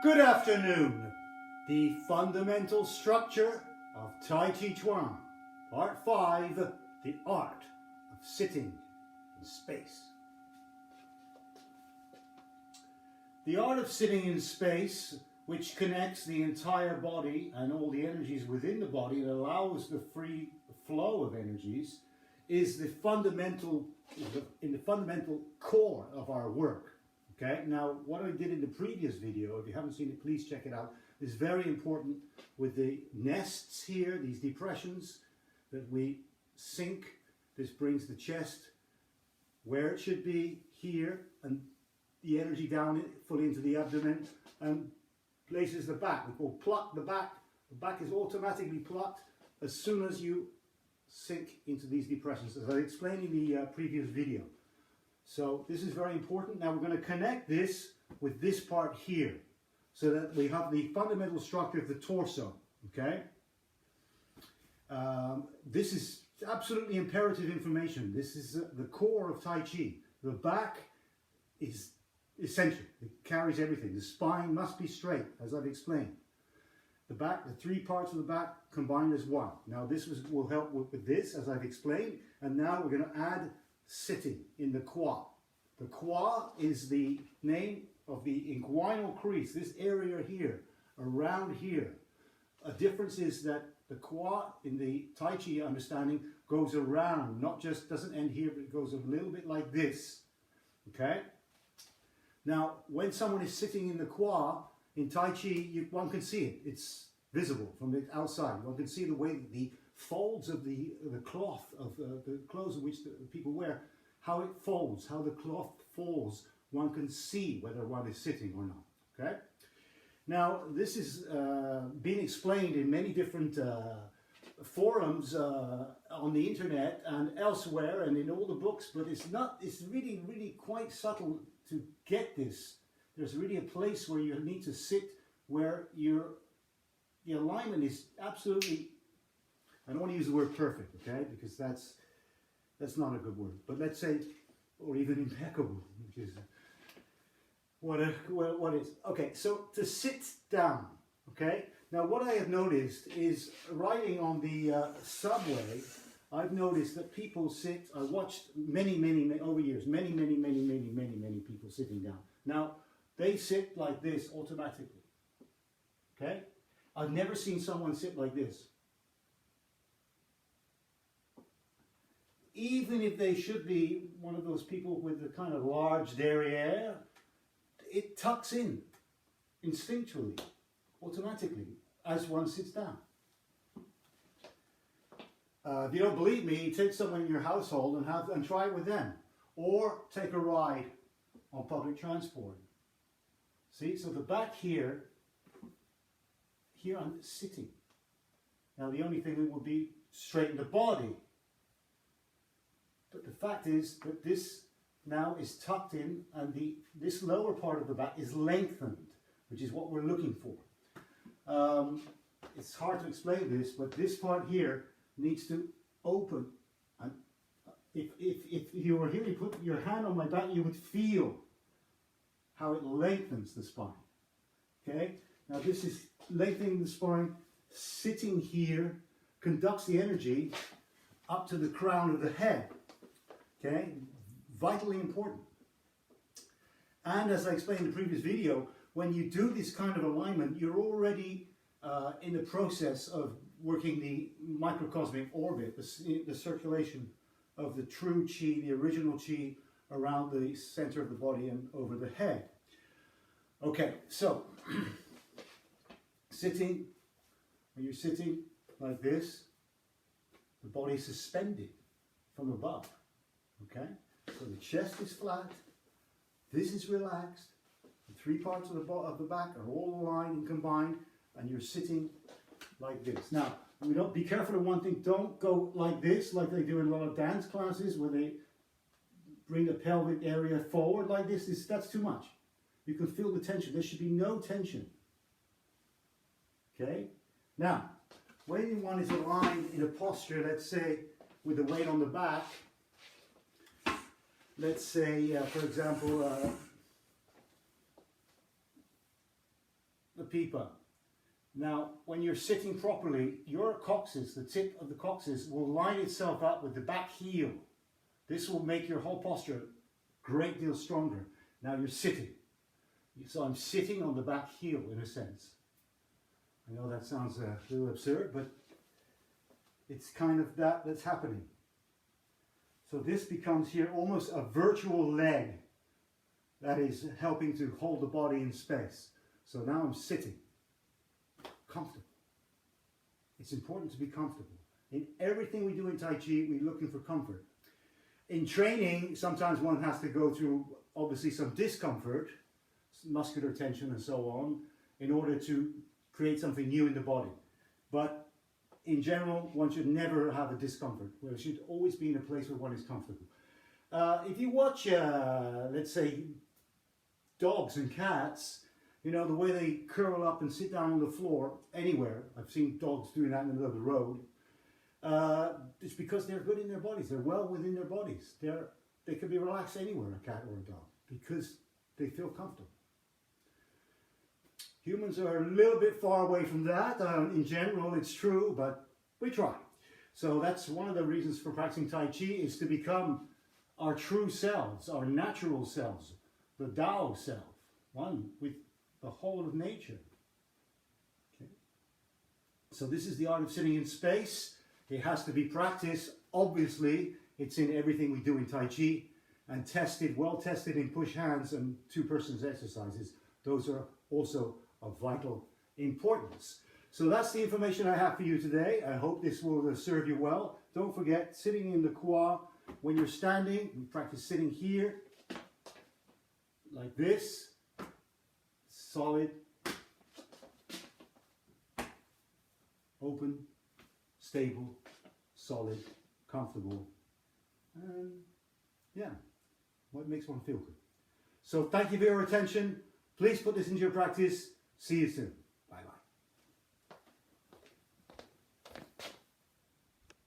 Good afternoon. The fundamental structure of Tai-chi Chuan, part 5, the art of sitting in space. The art of sitting in space, which connects the entire body and all the energies within the body and allows the free flow of energies, is the fundamental core of our work. Okay, now what I did in the previous video, if you haven't seen it, please check it out, is very important with the nests here, these depressions that we sink. This brings the chest where it should be here and the energy down fully into the abdomen and places the back. We will pluck the back. The back is automatically plucked as soon as you sink into these depressions, as I explained in the previous video. So this is very important. Now we're going to connect this with this part here so that we have the fundamental structure of the torso. Okay, this is absolutely imperative information. This is the core of Tai Chi. The back is essential. It carries everything. The spine must be straight, as I've explained. The back, the three parts of the back combined as one. Now this will help with this, as I've explained. And now we're going to add sitting in the Kwa. The Kwa is the name of the inguinal crease, this area here, around here. A difference is that the Kwa in the Tai Chi understanding goes around, not just doesn't end here, but it goes a little bit like this. Okay? Now, when someone is sitting in the Kwa, in Tai Chi, one can see it. It's visible from the outside. One can see the way that the folds of the cloth of the clothes which the people wear, how it folds, how the cloth falls. One can see whether one is sitting or not. Okay. Now this is been explained in many different forums on the internet and elsewhere and in all the books, but it's not. It's really quite subtle to get this. There's really a place where you need to sit where the alignment is absolutely. I don't want to use the word perfect, okay, because that's not a good word. But let's say, or even impeccable, which is what is. Okay, so to sit down, okay. Now what I have noticed is riding on the subway, I've noticed that people sit. I watched many over years, many people sitting down. Now they sit like this automatically. Okay, I've never seen someone sit like this. Even if they should be one of those people with the kind of large derriere, it tucks in instinctually, automatically, as one sits down. If you don't believe me, take someone in your household and try it with them. Or take a ride on public transport. See, so the back here I'm sitting. Now the only thing that would be straighten the body. But the fact is that this now is tucked in and this lower part of the back is lengthened, which is what we're looking for. It's hard to explain this, but this part here needs to open. And if you were here, you put your hand on my back, you would feel how it lengthens the spine. Okay? Now this is lengthening the spine, sitting here, conducts the energy up to the crown of the head. Okay, vitally important. And as I explained in the previous video, when you do this kind of alignment, you're already in the process of working the microcosmic orbit, the circulation of the true chi, the original chi, around the center of the body and over the head. Okay, so sitting, when you're sitting like this, the body is suspended from above. Okay, so the chest is flat, this is relaxed, the three parts of the back are all aligned and combined, and you're sitting like this. Now, we don't be careful of one thing, don't go like this, like they do in a lot of dance classes, where they bring the pelvic area forward like this. That's too much. You can feel the tension. There should be no tension. Okay, now, when one is aligned in a posture, let's say, with the weight on the back, let's say, for example, the pipa. Now, when you're sitting properly, your coccyx, the tip of the coccyx, will line itself up with the back heel. This will make your whole posture a great deal stronger. Now you're sitting. So I'm sitting on the back heel in a sense. I know that sounds a little absurd, but it's kind of that's happening. So this becomes here almost a virtual leg that is helping to hold the body in space. So now I'm sitting. Comfortable. It's important to be comfortable. In everything we do in Tai Chi, we're looking for comfort. In training, sometimes one has to go through obviously some discomfort, muscular tension and so on, in order to create something new in the body. But in general, one should never have a discomfort. One should always be in a place where one is comfortable. If you watch, let's say, dogs and cats, you know, the way they curl up and sit down on the floor anywhere. I've seen dogs doing that in the middle of the road. It's because they're good in their bodies. They're well within their bodies. They can be relaxed anywhere, a cat or a dog, because they feel comfortable. Humans are a little bit far away from that. In general, it's true, but we try. So that's one of the reasons for practicing Tai Chi, is to become our true selves, our natural selves, the Tao self, one with the whole of nature. Okay. So this is the art of sitting in space. It has to be practiced. Obviously, it's in everything we do in Tai Chi, and tested, well tested in push hands and two persons exercises. Those are also of vital importance. So that's the information I have for you today. I hope this will serve you well. Don't forget, sitting in the Kwa, when you're standing, we practice sitting here, like this. Solid, open, stable, solid, comfortable, and yeah, what makes one feel good. So thank you for your attention. Please put this into your practice. See you soon.